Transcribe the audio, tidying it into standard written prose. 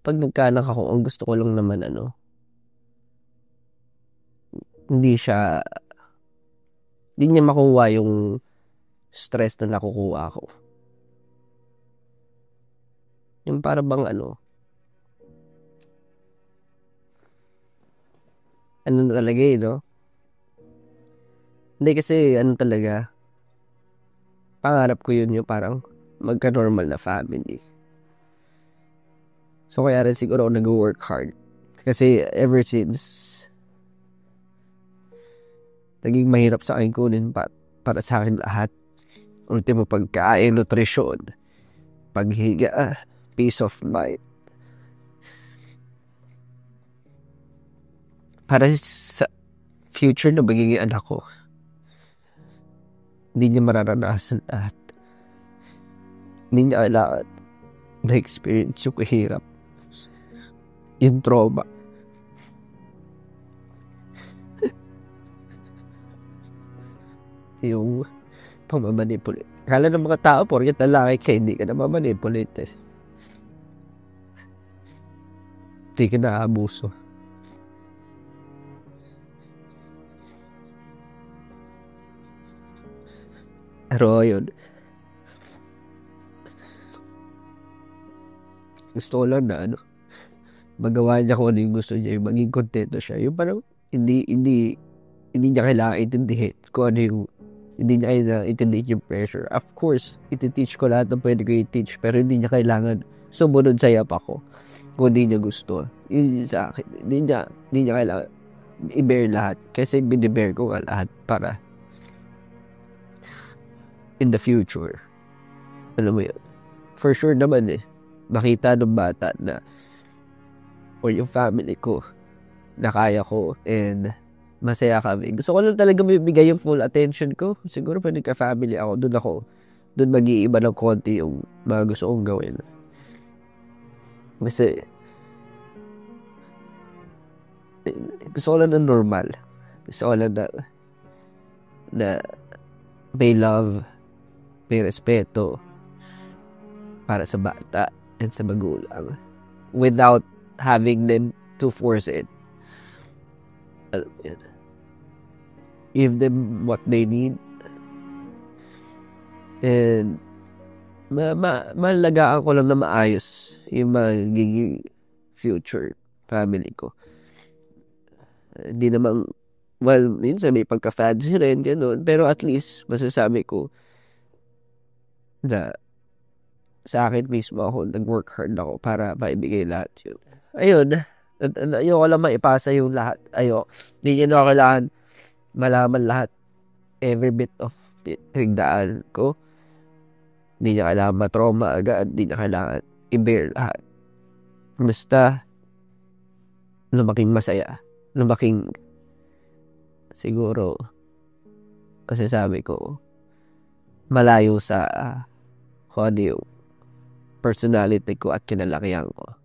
pag nagkaanak ako, ang gusto ko lang naman hindi siya, hindi niya makuha yung stress na nakukuha ko. Yung para bang na talaga no? Hindi kasi talaga, pangarap ko yun yung parang magka-normal na family. So kaya rin siguro ako nag-work hard. Kasi ever since, naging mahirap sa akin kunin para sa akin lahat. Ultimo pagkain, nutrisyon, paghiga, peace of mind. Para sa future na magiging anak ko, hindi niya mararanasan lahat. Hindi niya kailangan na-experience yung kahirap, yung trauma. Yung pamamanipulate. Akala ng mga tao, porket lalaki ka, hindi ka na mamanipulate. Hindi ka na abuso. Pero yun, gusto ko lang na magawa niya kung ano yung gusto niya, yung maging kontento siya. Yung parang hindi niya kailangan intindihin kung ano yung, hindi niya kailangan intindihin yung pressure. Of course, iti-teach ko lahat ng pwede ko i-teach, pero hindi niya kailangan sumunod sa yap ako kung hindi niya gusto. Yun sa akin. Hindi niya kailangan i-bear lahat. Kasi binibear ko nga lahat para in the future. Alam mo yun? For sure naman makita ng bata na or yung family ko na kaya ko and masaya kami. Gusto ko lang talaga bibigay yung full attention ko. Siguro pag nagka-family ako, doon mag-iiba ng konti yung mga gusto kong gawin. Kasi gusto ko lang na normal. Gusto ko lang na may love, may respeto para sa bata and sa magulang without having them to force it. Alam mo yun. Give them what they need and malagaan ko lang na maayos yung magiging future family ko. Hindi namang, well, minsan may pagka-fancy rin, ganun. Pero at least, masasabi ko na sa akin mismo ako, nag-work hard ako para maibigay lahat yun. Ayun, ayoko lang maipasa yung lahat. Hindi nyo kailangan malaman lahat, every bit of pinagdaan ko. Hindi niya kailangan matrauma agad, hindi niya kailangan i-bear lahat. Basta, lumaking masaya. Lumaking, siguro, masasabi ko, malayo sa kung ano yung personality ko at kinalakihan ko.